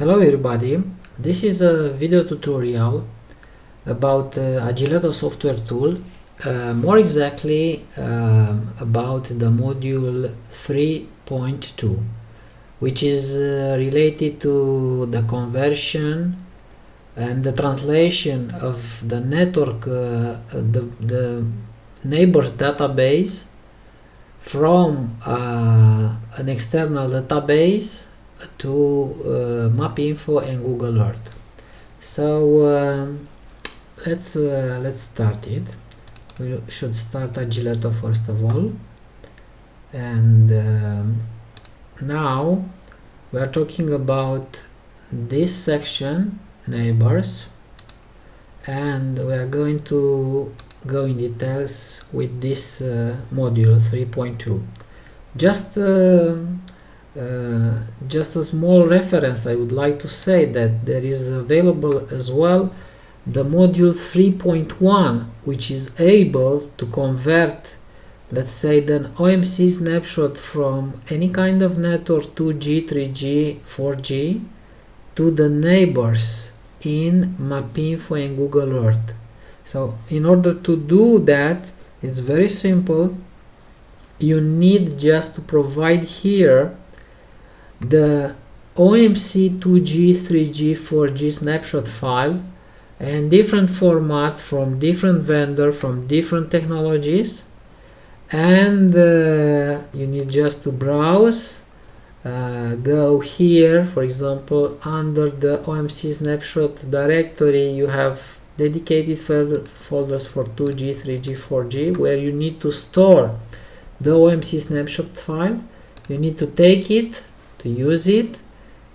Hello everybody, this is a video tutorial about Agileto software tool, more exactly about the module 3.2, which is related to the conversion and the translation of the network, the neighbors database from an external database to MapInfo and Google Earth. So let's start it. We should start Agileto first of all, and now we are talking about this section, neighbors, and we are going to go in details with this module 3.2. Just a small reference, I would like to say that there is available as well the module 3.1, which is able to convert, let's say, the OMC snapshot from any kind of network 2G, 3G, 4G to the neighbors in MapInfo and Google Earth. So in order to do that, it's very simple. You need just to provide here the OMC 2G, 3G, 4G snapshot file and different formats from different vendors, from different technologies, and you need just to browse, go here, for example, under the OMC snapshot directory you have dedicated folders for 2G, 3G, 4G, where you need to store the OMC snapshot file. You need to take it to use it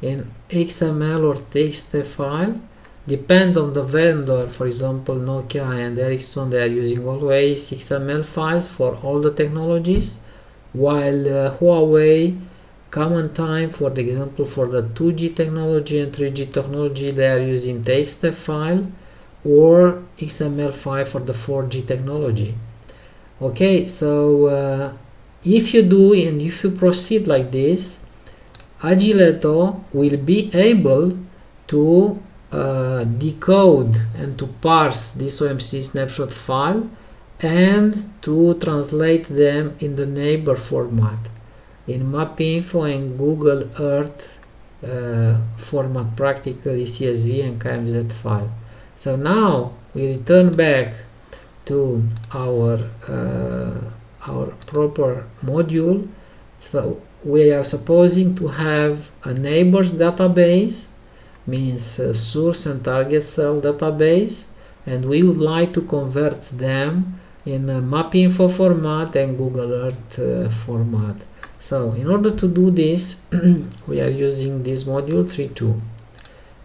in XML or TXT file. Depend on the vendor. For example, Nokia and Ericsson, they are using always XML files for all the technologies, while Huawei, common time, for the example, for the 2G technology and 3G technology, they are using TXT file or XML file for the 4G technology. Okay, so if you do and if you proceed like this, Agileto will be able to decode and to parse this OMC snapshot file and to translate them in the neighbor format, in MapInfo and Google Earth format, practically CSV and KMZ file. So now we return back to our proper module. So we are supposing to have a neighbors database, means source and target cell database, and we would like to convert them in a MapInfo format and Google Earth format. So in order to do this, we are using this module 3.2,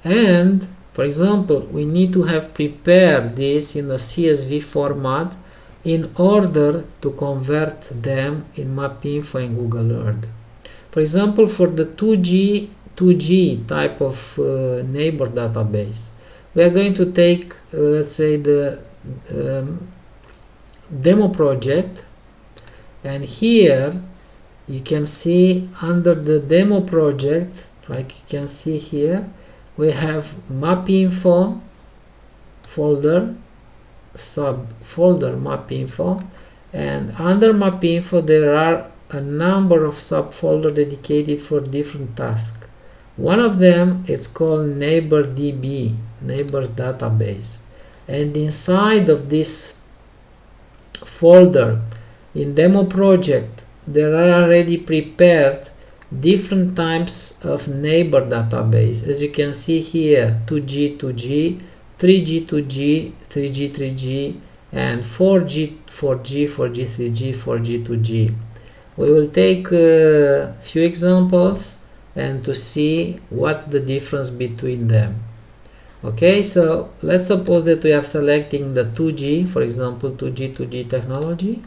and for example, we need to have prepared this in a CSV format in order to convert them in MapInfo and Google Earth. For example, for the 2G type of neighbor database, we are going to take, let's say, the demo project, and here you can see under the demo project, like you can see here, we have MapInfo folder, subfolder MapInfo, and under MapInfo there are a number of subfolders dedicated for different tasks. One of them is called NeighborDB, neighbors database, and inside of this folder in demo project there are already prepared different types of neighbor database. As you can see here, 2G, 2G, 3G, 2G, 3G, 3G, and 4G, 4G, 4G, 3G, 4G, 2G. We will take a few examples and to see what's the difference between them. Okay, so let's suppose that we are selecting the 2G, for example, 2G technology.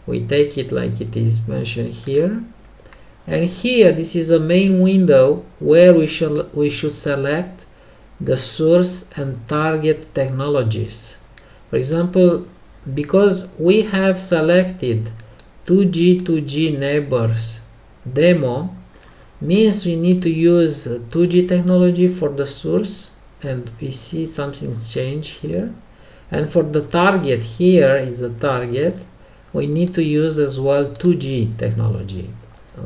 We take it like it is mentioned here, and here this is a main window where we should select the source and target technologies. For example, because we have selected 2G neighbors demo, means we need to use 2G technology for the source, and we see something's changed here. And for the target, here is the target, we need to use as well 2G technology.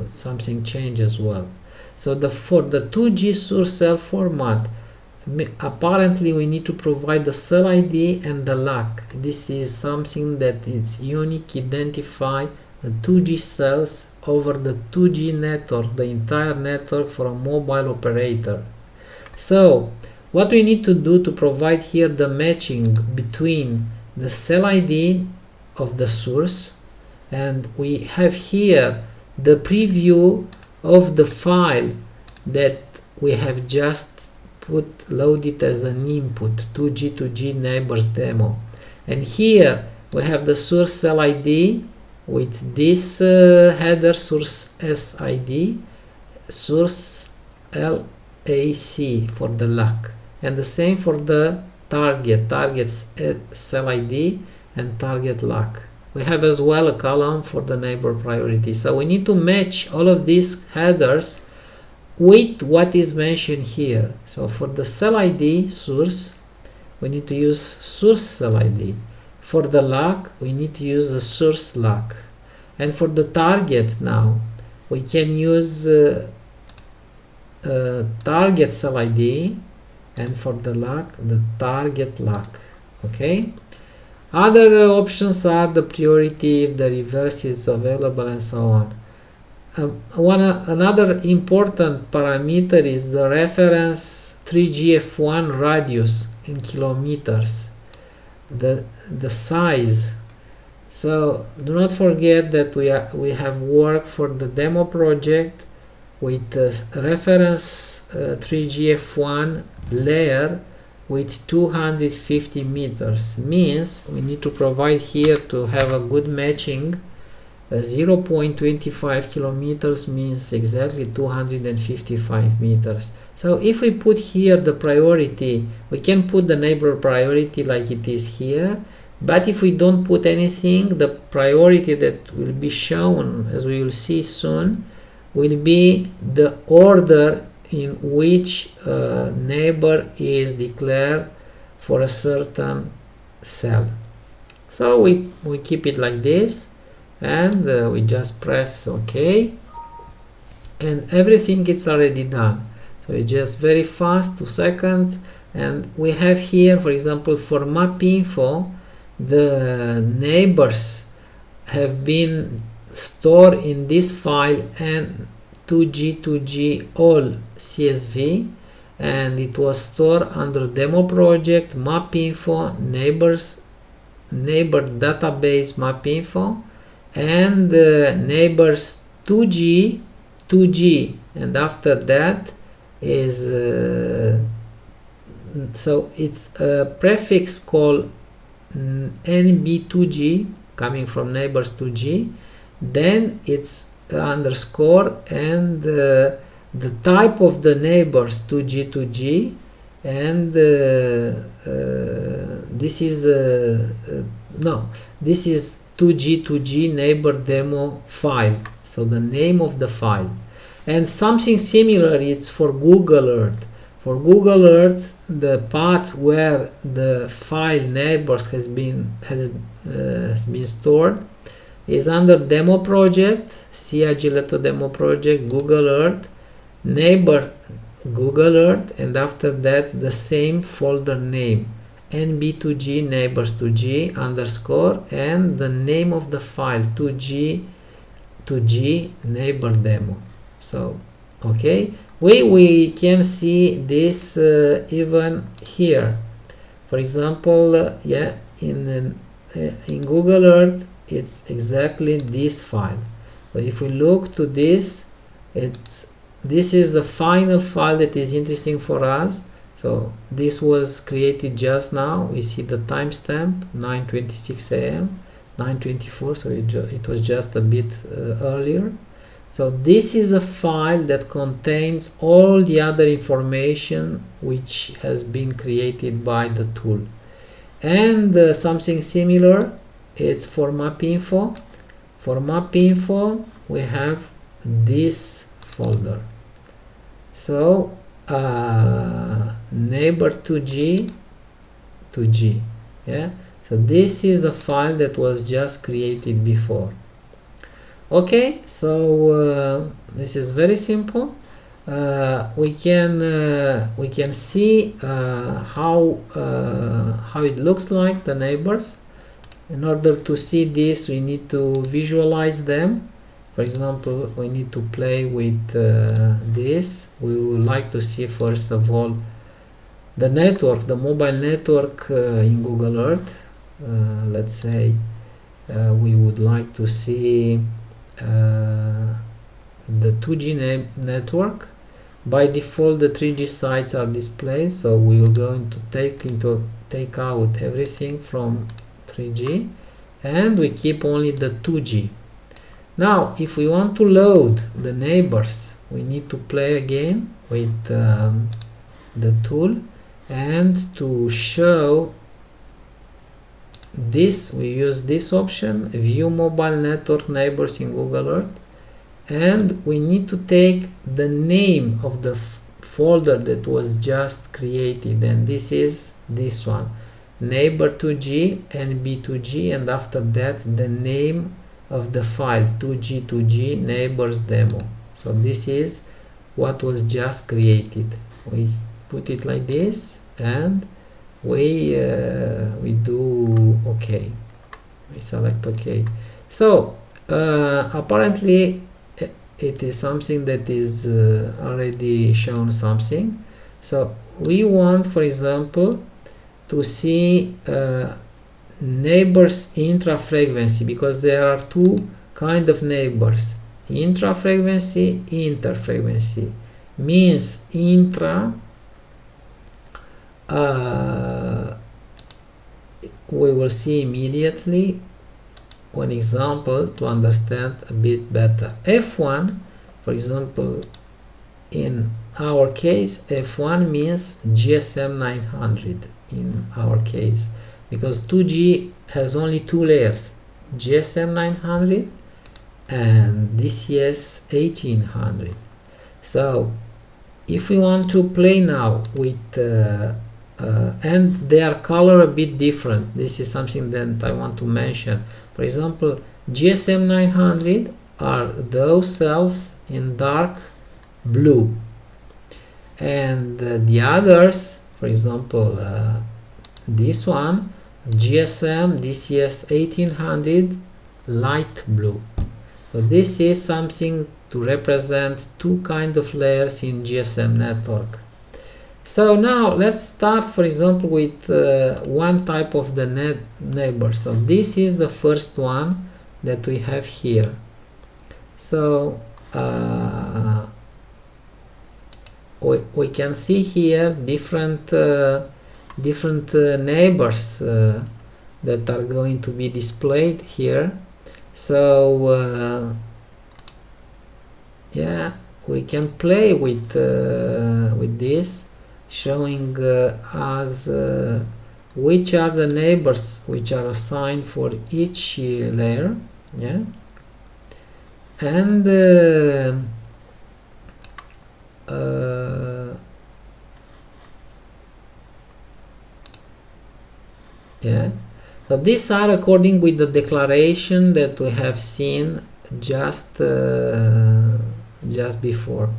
Something changed as well. So for the 2G source cell format, apparently we need to provide the cell ID and the LAC. This is something that is unique, identify the 2G cells over the 2G network, the entire network for a mobile operator. So what we need to do to provide here the matching between the cell ID of the source, and we have here the preview of the file that we have just loaded as an input, 2G neighbors demo. And here we have the source cell ID with this header source SID, source LAC for the LAC, and the same for the target's cell ID and target LAC. We have as well a column for the neighbor priority. So we need to match all of these headers with what is mentioned here. So for the cell ID source, we need to use source cell ID. For the LAC, we need to use the source LAC. And for the target now, we can use target cell ID, and for the LAC, the target LAC. Okay? Other options are the priority, if the reverse is available, and so on. Another important parameter is the reference 3GF1 radius in kilometers, the size. So do not forget that we have worked for the demo project with the reference 3GF1 layer with 250 meters. Means we need to provide here to have a good matching. 0.25 kilometers means exactly 255 meters. So if we put here the priority, we can put the neighbor priority like it is here, but if we don't put anything, the priority that will be shown, as we will see soon, will be the order in which neighbor is declared for a certain cell. So we keep it like this, and we just press OK, and everything is already done. So it's just very fast, 2 seconds. And we have here, for example, for MapInfo, the neighbors have been stored in this file and 2G all CSV, and it was stored under demo project MapInfo neighbor database MapInfo, and neighbors 2G, and after that is so it's a prefix called NB2G coming from neighbors 2G, then it's underscore, and the type of the neighbors 2G, and this is this is 2G neighbor demo file, so the name of the file. And something similar is for Google Earth. For Google Earth, the path where the file neighbors has been stored is under demo project, see Agileto demo project, Google Earth, neighbor Google Earth, and after that the same folder name, NB2G neighbors 2G underscore, and the name of the file 2G neighbor demo. So okay, we can see this even here. For example, in Google Earth, it's exactly this file. But if we look to this, this is the final file that is interesting for us. So this was created just now. We see the timestamp 9:26 a.m. 9:24, so it was just a bit earlier. So this is a file that contains all the other information which has been created by the tool. And something similar, it's for MapInfo. For MapInfo, we have this folder. So neighbor 2G, yeah. So this is a file that was just created before. Okay, so this is very simple. We can see how it looks like, the neighbors. In order to see this, we need to visualize them. For example, we need to play with this. We would like to see first of all the network, the mobile network in Google Earth. Let's say we would like to see the 2G network. By default, the 3G sites are displayed, so we are going to take out everything from 3G, and we keep only the 2G. Now, if we want to load the neighbors, we need to play again with the tool, and to show this, we use this option, view mobile network neighbors in Google Earth, and we need to take the name of the folder that was just created, and this is this one, neighbor 2G and B2G, and after that the name of the file 2G neighbors demo. So this is what was just created. We put it like this, and we do OK. We select OK. So apparently it is something that is already shown something. So we want, for example, to see neighbors intra-frequency, because there are two kind of neighbors, intra-frequency, inter-frequency. Means intra, we will see immediately one example to understand a bit better. F1, for example, in our case, F1 means GSM 900 in our case, because 2G has only two layers, GSM 900 and DCS 1800. So if we want to play now with and their color a bit different, this is something that I want to mention. For example, GSM 900 are those cells in dark blue, and the others, for example, this one, GSM DCS 1800, light blue. So this is something to represent two kind of layers in GSM network. So now let's start, for example, with one type of the neighbor. So this is the first one that we have here. So we can see here different neighbors that are going to be displayed here. So yeah, we can play with this, showing us which are the neighbors which are assigned for each layer, yeah, and yeah. So these are according with the declaration that we have seen just before.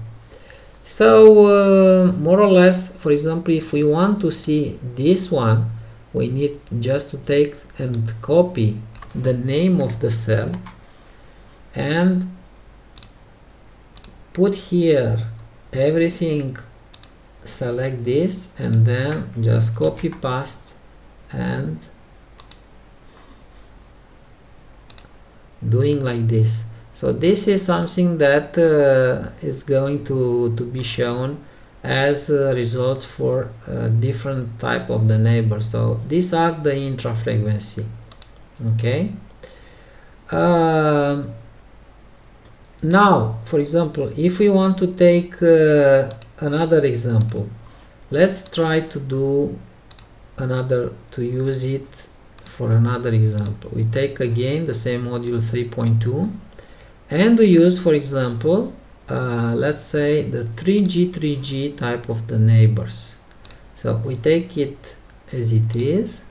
So more or less, for example, if we want to see this one, we need just to take and copy the name of the cell and put here everything, select this, and then just copy paste and doing like this. So this is something that is going to be shown as results for different type of the neighbors. So these are the intra-frequency. Okay. Now, for example, if we want to take another example, let's try to do to use it for another example. We take again the same module 3.2, and we use, for example, let's say the 3G type of the neighbors. So we take it as it is,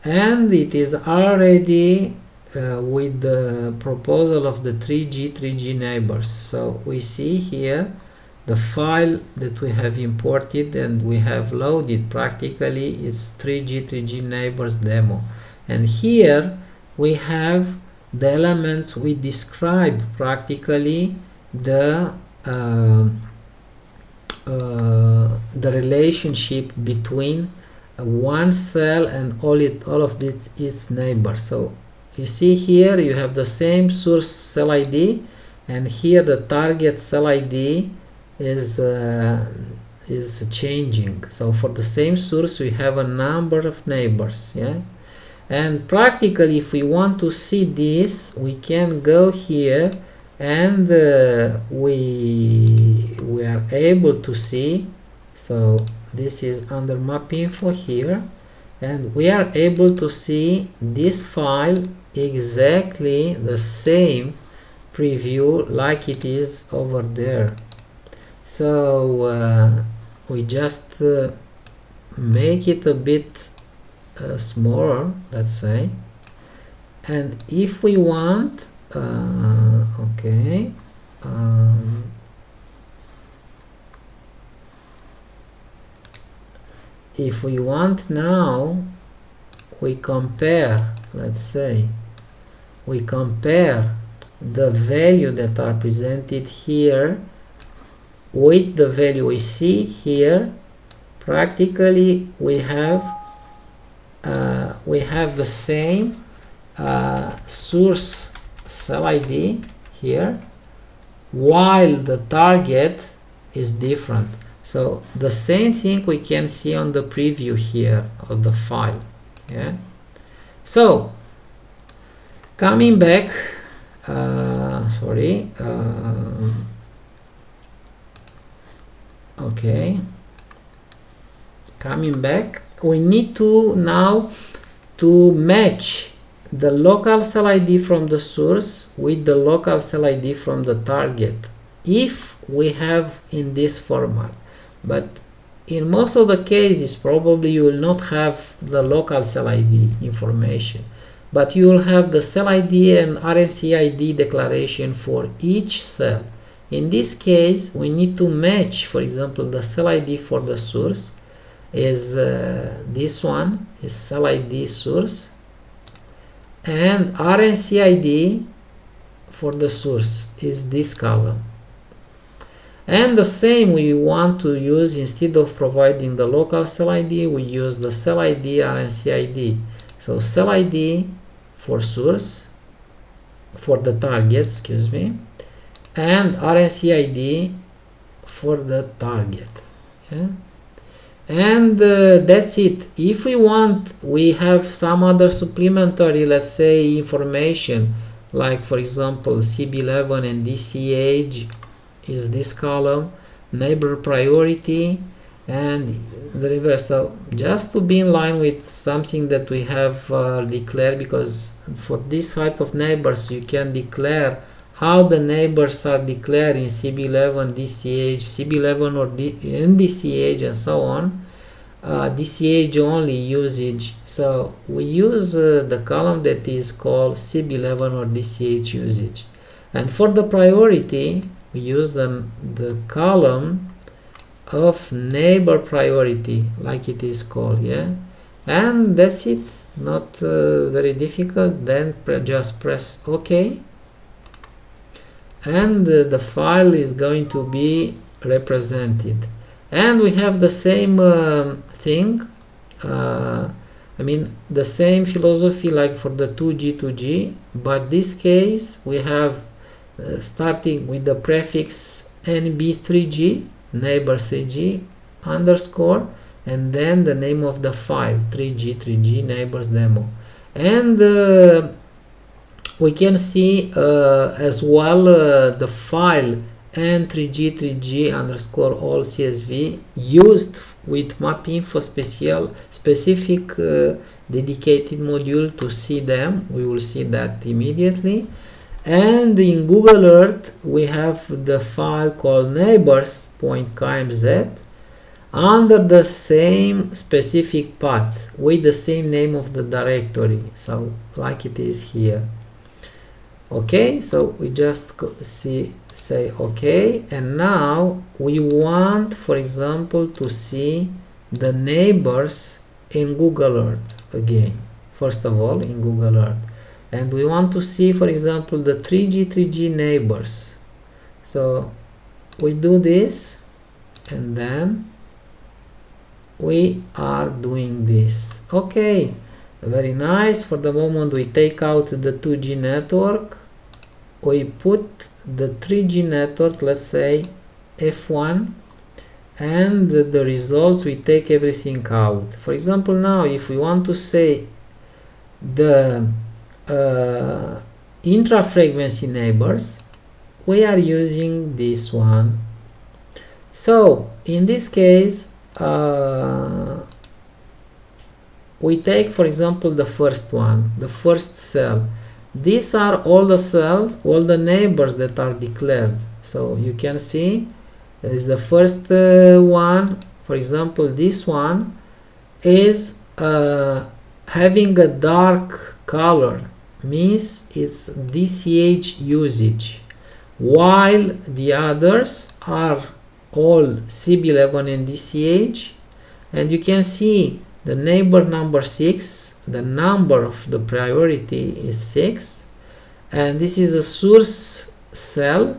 and it is already with the proposal of the 3G neighbors. So we see here the file that we have imported and we have loaded practically is 3G neighbors demo, and here we have the elements we describe practically the relationship between one cell and all of its neighbors. So you see here you have the same source cell ID, and here the target cell ID is changing. So for the same source we have a number of neighbors, yeah. And practically if we want to see this, we can go here and we are able to see. So this is under MapInfo here, and we are able to see this file exactly the same preview like it is over there. So we just make it a bit smaller, let's say, and if we want if we want now, we compare, let's say we compare the value that are presented here with the value we see here. Practically we have the same source cell ID here, while the target is different. So the same thing we can see on the preview here of the file, yeah. So coming back, coming back, we need to now to match the local cell ID from the source with the local cell ID from the target, if we have in this format. But in most of the cases probably you will not have the local cell ID information, but you will have the cell ID and RNC ID declaration for each cell. In this case we need to match, for example, the cell ID for the source is this one is cell ID source, and RNC ID for the source is this column. And the same we want to use, instead of providing the local cell ID, we use the cell ID RNC ID. So cell ID for source, for the target, excuse me, and RNC ID for the target, yeah? And that's it. If we want, we have some other supplementary, let's say, information, like for example CB11 and DC age is this column, neighbor priority, and the reverse. So just to be in line with something that we have declared, because for this type of neighbors you can declare how the neighbors are declared in CB11, DCH, CB11 or NDCH and so on. DCH only usage, so we use the column that is called CB11 or DCH usage, and for the priority we use the column of neighbor priority, like it is called, yeah. And that's it, not very difficult. Then just press OK, and the file is going to be represented. And we have the same thing, I mean the same philosophy like for the 2G, but this case we have starting with the prefix NB3G, neighbor 3G underscore, and then the name of the file 3G neighbors demo. And we can see as well the file n3g underscore all CSV used with MapInfo specific dedicated module to see them. We will see that immediately. And in Google Earth we have the file called neighbors.kmz under the same specific path with the same name of the directory, so like it is here. Okay, so we just say okay, and now we want, for example, to see the neighbors in Google Earth again, first of all in Google Earth, and we want to see, for example, the 3G neighbors. So we do this, and then we are doing this. Okay, very nice. For the moment we take out the 2G network, we put the 3G network, let's say F1, and the results, we take everything out. For example, now if we want to say the intra-frequency neighbors, we are using this one. So in this case we take, for example, the first one, the first cell. These are all the cells, all the neighbors that are declared. So you can see is the first one. For example, this one is having a dark color, means it's DCH usage, while the others are all CB11 and DCH. And you can see the neighbor number 6, the number of the priority is 6, and this is a source cell.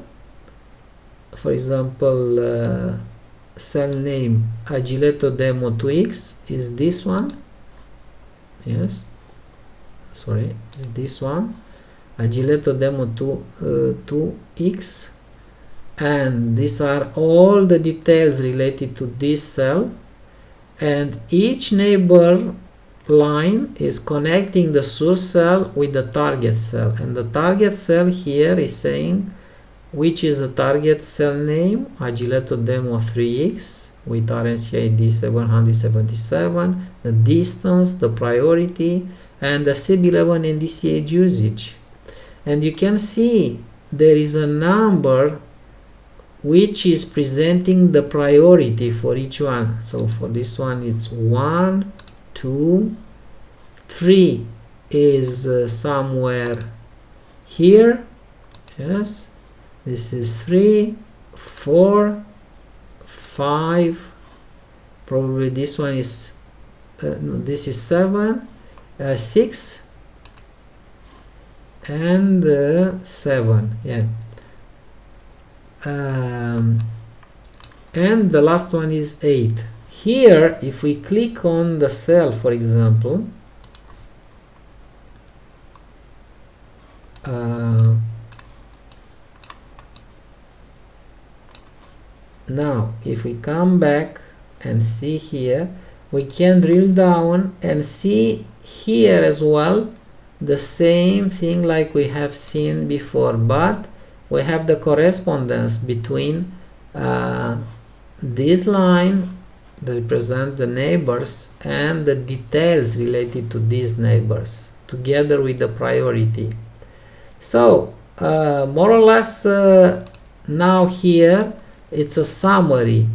For example, cell name Agileto demo 2x is this one. Yes, sorry, is this one, Agileto demo 2x, and these are all the details related to this cell, and each neighbor line is connecting the source cell with the target cell, and the target cell here is saying which is the target cell name, Agileto demo 3x with RNC ID 777, the distance, the priority, and the CB11 and DCH usage. And you can see there is a number which is presenting the priority for each one. So for this one it's 1, 2, 3 is somewhere here. Yes, this is 3, 4, 5, probably this one is no, this is 7, 6, and 7. Yeah. And the last one is 8. Here, if we click on the cell, for example, now if we come back and see here, we can drill down and see here as well the same thing like we have seen before, but we have the correspondence between this line that represent the neighbors and the details related to these neighbors together with the priority. So more or less now here it's a summary.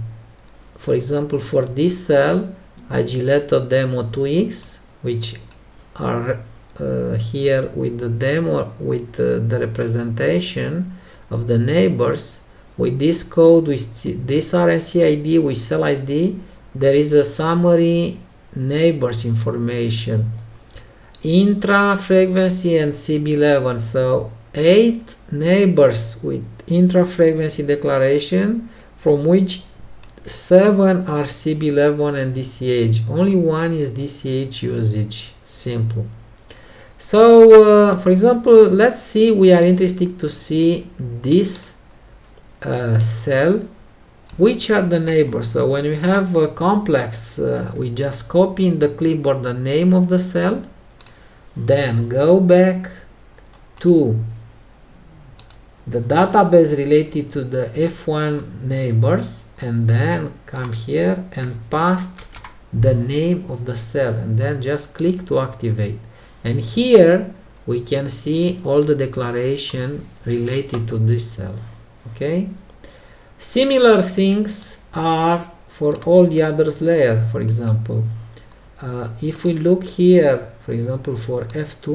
For example, for this cell Agileto demo 2x, which are here with the demo, with the representation of the neighbors, with this code, with this RNC ID, with cell ID, there is a summary neighbors information, intra frequency and CB11. So 8 neighbors with intra frequency declaration, from which 7 are CB11 and DCH. Only one is DCH usage. Simple. So for example, let's see, we are interested to see this cell, which are the neighbors. So when we have a complex, we just copy in the clipboard the name of the cell, then go back to the database related to the F1 neighbors, and then come here and paste the name of the cell, and then just click to activate. And here we can see all the declaration related to this cell. Okay, similar things are for all the others layer. For example, if we look here, for example, for F2,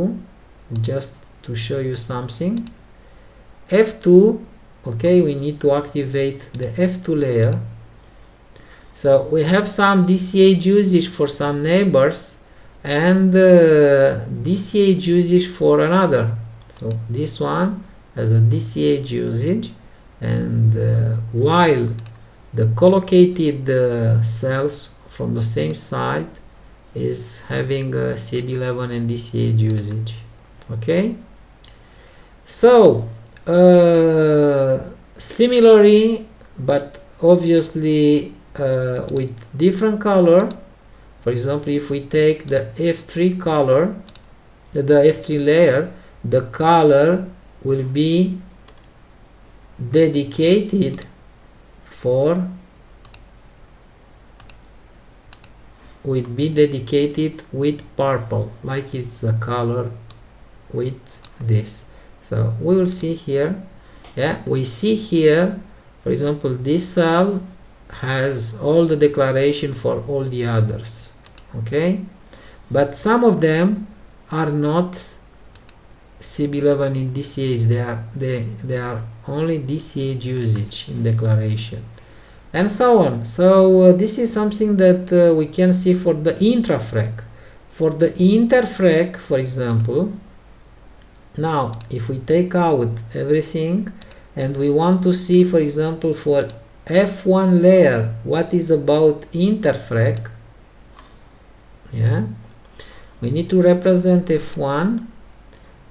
just to show you something, F2, okay, we need to activate the F2 layer. So we have some DCH usage for some neighbors and DCH usage for another. So this one has a DCH usage, and while the collocated cells from the same site is having CB11 and DCH usage. Okay, so similarly, but obviously with different color. For example, if we take the F3 color, the F3 layer, the color will be dedicated for with purple, like it's a color with this. So we will see here, yeah, we see here, for example, this cell has all the declaration for all the others. Okay, but some of them are not CB11 in DCH, they are only DCH usage in declaration, and so on. So this is something that we can see for the intrafrag. For the interfrag, for example, now if we take out everything and we want to see, for example, for F1 layer, what is about interfrag, yeah, we need to represent F1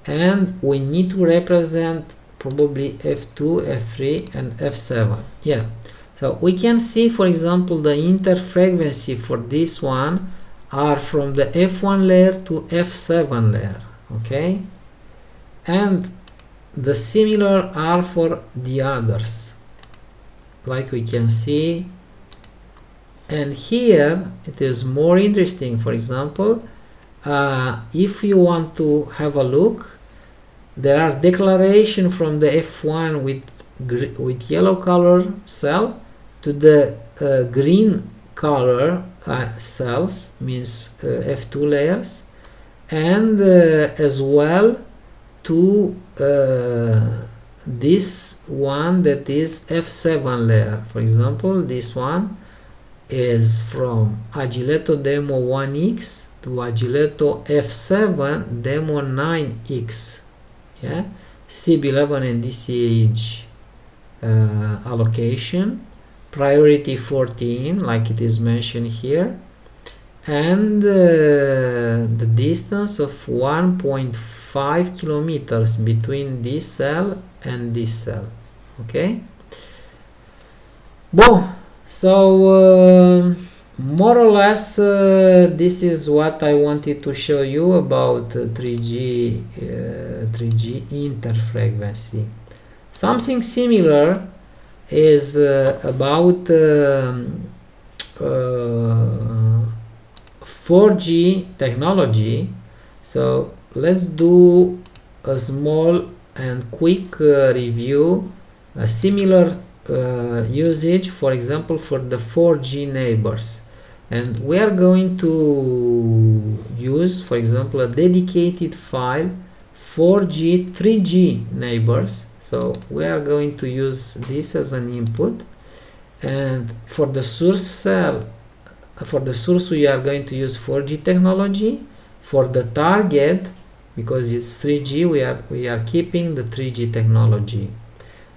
and we need to represent probably F2, F3 and F7. Yeah, so we can see, for example, the interfrequency for this one are from the F1 layer to F7 layer. Okay, and the similar are for the others, like we can see. And here it is more interesting. For example, if you want to have a look, there are declaration from the F1 with yellow color cell to the green color cells, means F2 layers, and as well to this one that is F7 layer. For example, this one is from Agileto demo 1x to Agileto F7 demo 9x. Yeah, CB11 and DCH allocation, priority 14, like it is mentioned here, and the distance of 1.5 kilometers between this cell and this cell. Okay, bon, so more or less this is what I wanted to show you about 3G interfrequency. Something similar is about 4G technology. So let's do a small and quick review, a similar usage, for example, for the 4G neighbors. And we are going to use, for example, a dedicated file 4G 3G neighbors. So we are going to use this as an input, and for the source cell, for the source we are going to use 4G technology. For the target, because it's 3G, we are keeping the 3G technology.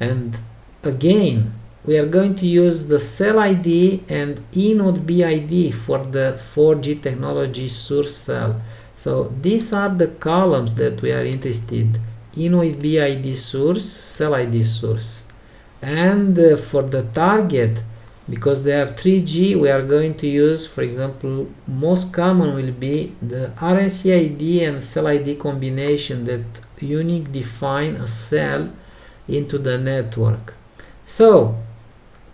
And again, we are going to use the cell ID and eNode BID for the 4G technology source cell. So these are the columns that we are interested: eNode BID source, cell ID source. And for the target, because they are 3G, we are going to use, for example, most common will be the RNC ID and cell ID combination that unique define a cell into the network. So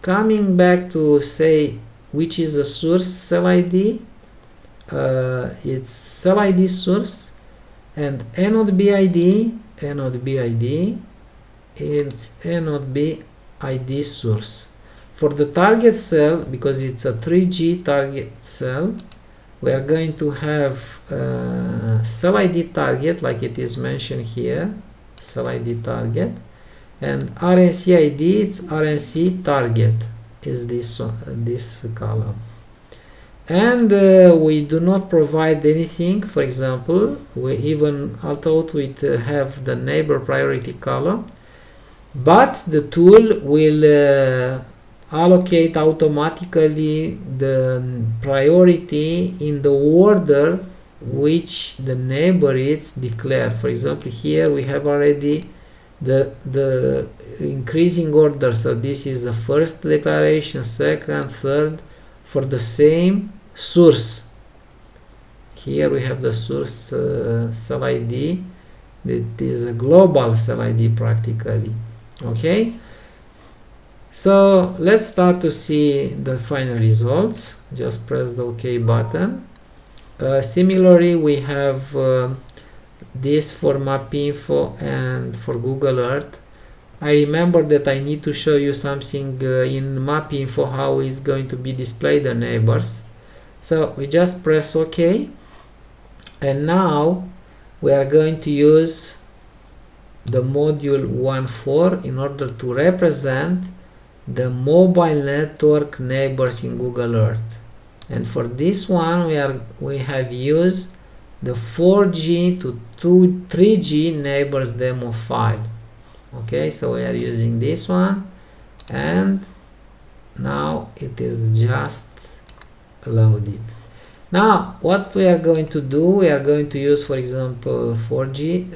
coming back to say which is the source cell ID, it's cell ID source, and anode BID, it's anode BID source. For the target cell, because it's a 3G target cell, we are going to have cell ID target, like it is mentioned here, cell ID target, and RNC ID, it's RNC target, is this one, this column. And we do not provide anything. For example, we even, although we have the neighbor priority column, but the tool will allocate automatically the priority in the order which the neighbor is declared. For example, here we have already the increasing order, so this is the first declaration, second, third, for the same source. Here we have the source cell ID, that is a global cell ID practically. Okay, so let's start to see the final results. Just press the OK button. Similarly, we have this for MapInfo and for Google Earth. I remember that I need to show you something in MapInfo, how is going to be displayed the neighbors. So we just press OK, and now we are going to use the module 1.4 in order to represent the mobile network neighbors in Google Earth. And for this one we have used the 4G to 3G neighbors demo file. Okay, so we are using this one, and now it is just loaded. Now what we are going to do, we are going to use, for example, 4G,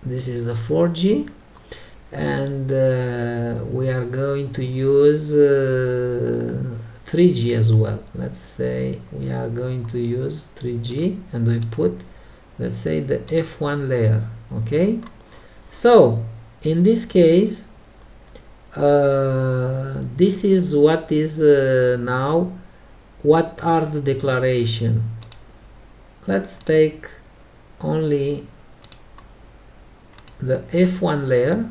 this is the 4G, and we are going to use 3G as well. Let's say we are going to use 3G, and we put, let's say, the F1 layer. Okay, so in this case this is what is now, what are the declaration. Let's take only the F1 layer.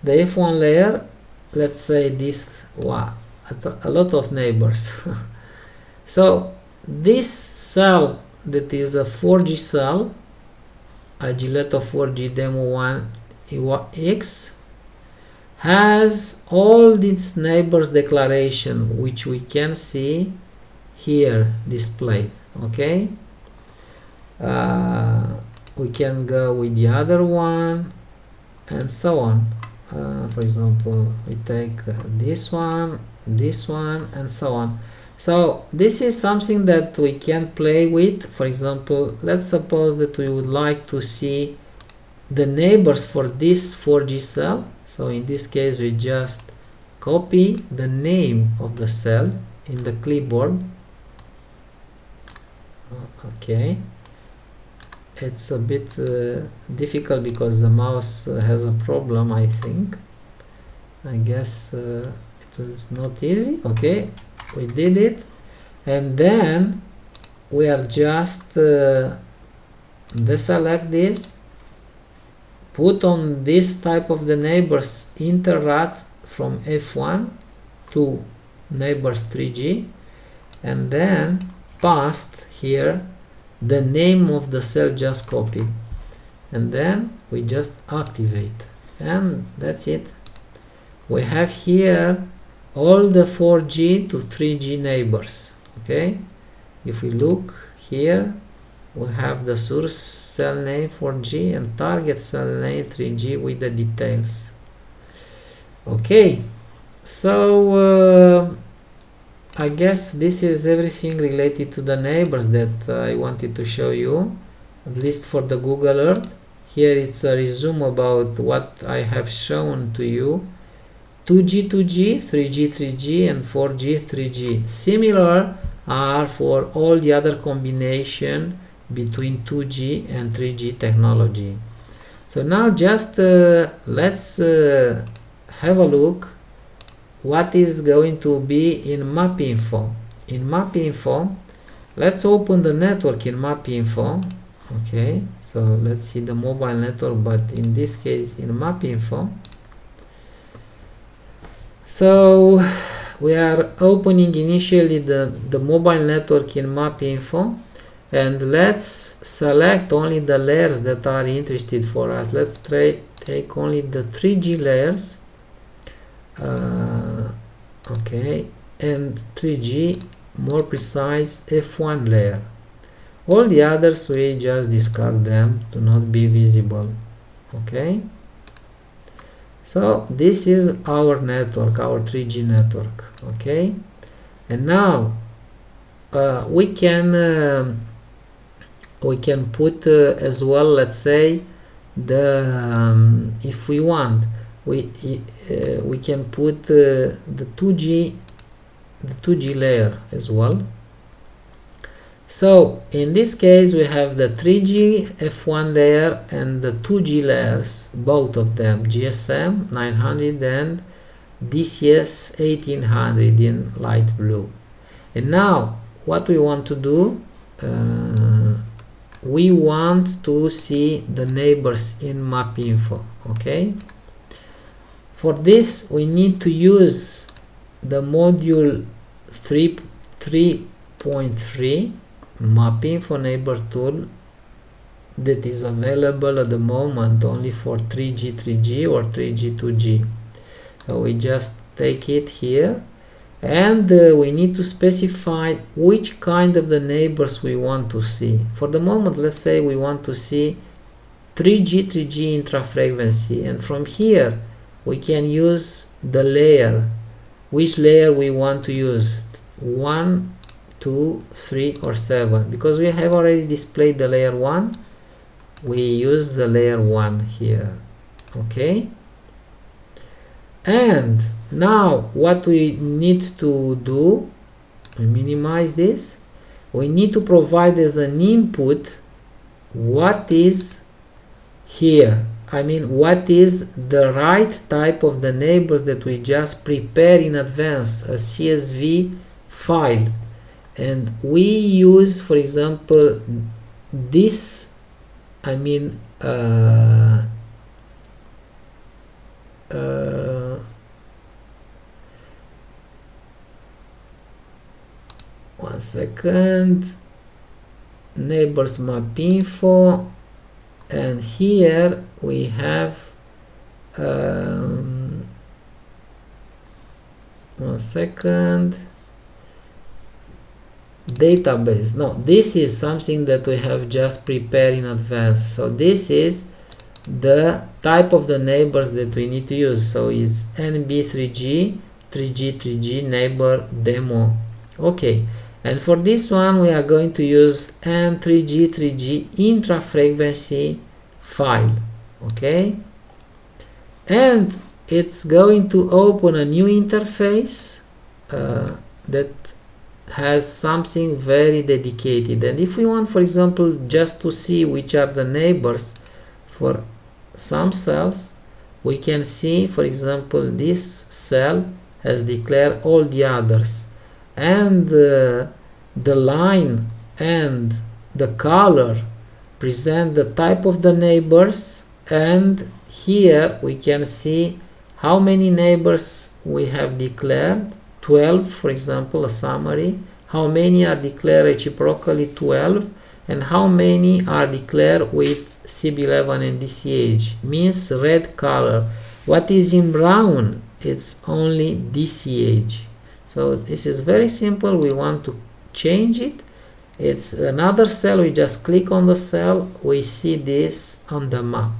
The F1 layer, let's say this, wow, a lot of neighbors. So this cell, that is a 4G cell, Agileto 4G demo 1 X, has all these neighbors declaration, which we can see here displayed. Okay, we can go with the other one and so on. For example, we take this one, and so on. So this is something that we can play with. For example, let's suppose that we would like to see the neighbors for this 4G cell. So in this case we just copy the name of the cell in the clipboard. Okay, it's a bit difficult because the mouse has a problem, I think. I guess it was not easy. Okay, we did it, and then we are just deselect this, put on this type of the neighbors interrupt from F1 to neighbors 3G, and then paste here the name of the cell just copied, and then we just activate, and that's it. We have here all the 4G to 3G neighbors. Okay, if we look here, we have the source cell name 4G and target cell name 3G with the details. Okay, so I guess this is everything related to the neighbors that I wanted to show you, at least for the Google Earth. Here it's a resume about what I have shown to you. 2G 2G, 3G 3G, and 4G 3G. Similar are for all the other combination between 2G and 3G technology. So now just let's have a look what is going to be in MapInfo. in MapInfo, let's open the network in MapInfo. Okay, so let's see the mobile network, but in this case in MapInfo. So we are opening initially the mobile network in MapInfo, and let's select only the layers that are interested for us. Let's take only the 3G layers. Okay, and 3G, more precise, F1 layer. All the others we just discard them to not be visible. Okay, so this is our network, our 3G network. Okay, and now we can put as well, let's say, the if we want, we can put the 2G layer as well. So in this case we have the 3G F1 layer and the 2G layers, both of them, GSM 900 and DCS 1800 in light blue. And now what we want to do, we want to see the neighbors in MapInfo. Okay, for this we need to use the module 3.3 MapInfo neighbor tool that is available at the moment only for 3G 3G or 3G 2G. So we just take it here, and we need to specify which kind of the neighbors we want to see. For the moment, let's say we want to see 3G 3G intra-frequency, and from here we can use the layer, which layer we want to use, 1, 2, 3 or 7. Because we have already displayed the layer 1, we use the layer 1 here. Okay, and now what we need to do, we minimize this, we need to provide as an input what is here. I mean, what is the right type of the neighbors that we just prepare in advance, a CSV file. And we use, for example, this, I mean, one second, neighbors MapInfo, and here we have one second, database. No, this is something that we have just prepared in advance. So this is the type of the neighbors that we need to use. So it's NB3G 3G neighbor demo. Okay, and for this one we are going to use N3G intra-frequency file. Okay, and it's going to open a new interface that has something very dedicated. And if we want, for example, just to see which are the neighbors for some cells, we can see, for example, this cell has declared all the others, and the line and the color present the type of the neighbors, and here we can see how many neighbors we have declared, 12, for example, a summary, how many are declared reciprocally, 12, and how many are declared with CB11 and DCH, means red color. What is in brown, it's only DCH. So this is very simple. We want to change it. It's another cell, we just click on the cell, we see this on the map.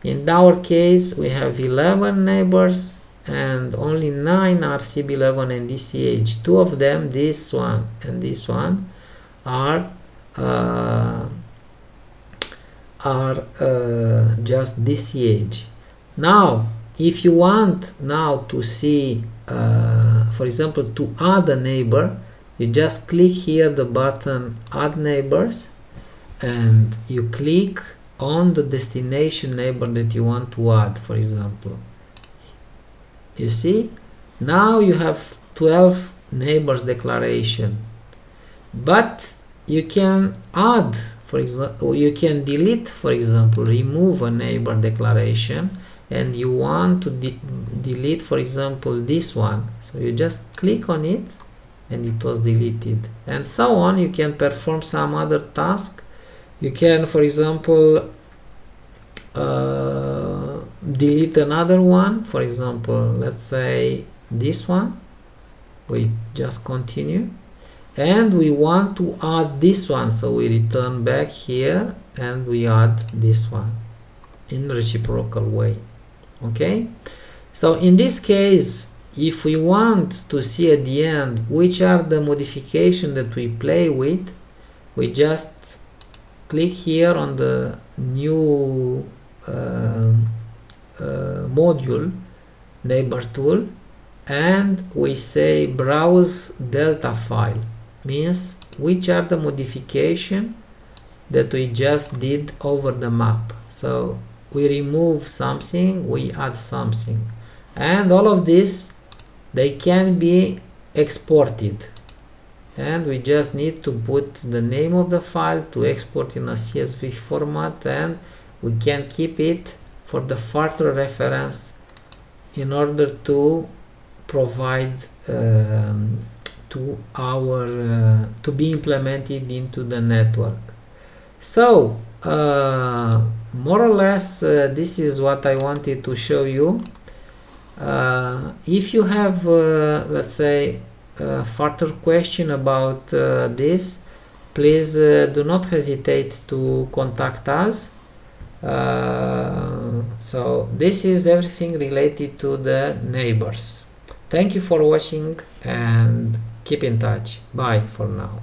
In our case we have 11 neighbors and only 9 are CB11 and DCH. 2 of them, this one and this one, are just DCH. Now if you want now to see for example to add a neighbor, you just click here the button add neighbors, and you click on the destination neighbor that you want to add. For example, you see now you have 12 neighbors declaration, but you can add, for example, you can delete, for example, remove a neighbor declaration, and you want to delete, for example, this one, so you just click on it and it was deleted, and so on. You can perform some other task. You can, for example, delete another one, for example, let's say this one. We just continue, and we want to add this one, so we return back here and we add this one in reciprocal way. Okay, so in this case, if we want to see at the end which are the modifications that we play with, we just click here on the new module neighbor tool, and we say browse delta file, means which are the modification that we just did over the map. So we remove something, we add something, and all of this, they can be exported, and we just need to put the name of the file to export in a CSV format, and we can keep it for the further reference in order to provide to our to be implemented into the network. So more or less this is what I wanted to show you. If you have let's say further question about this, please do not hesitate to contact us. So this is everything related to the neighbors. Thank you for watching and keep in touch. Bye for now.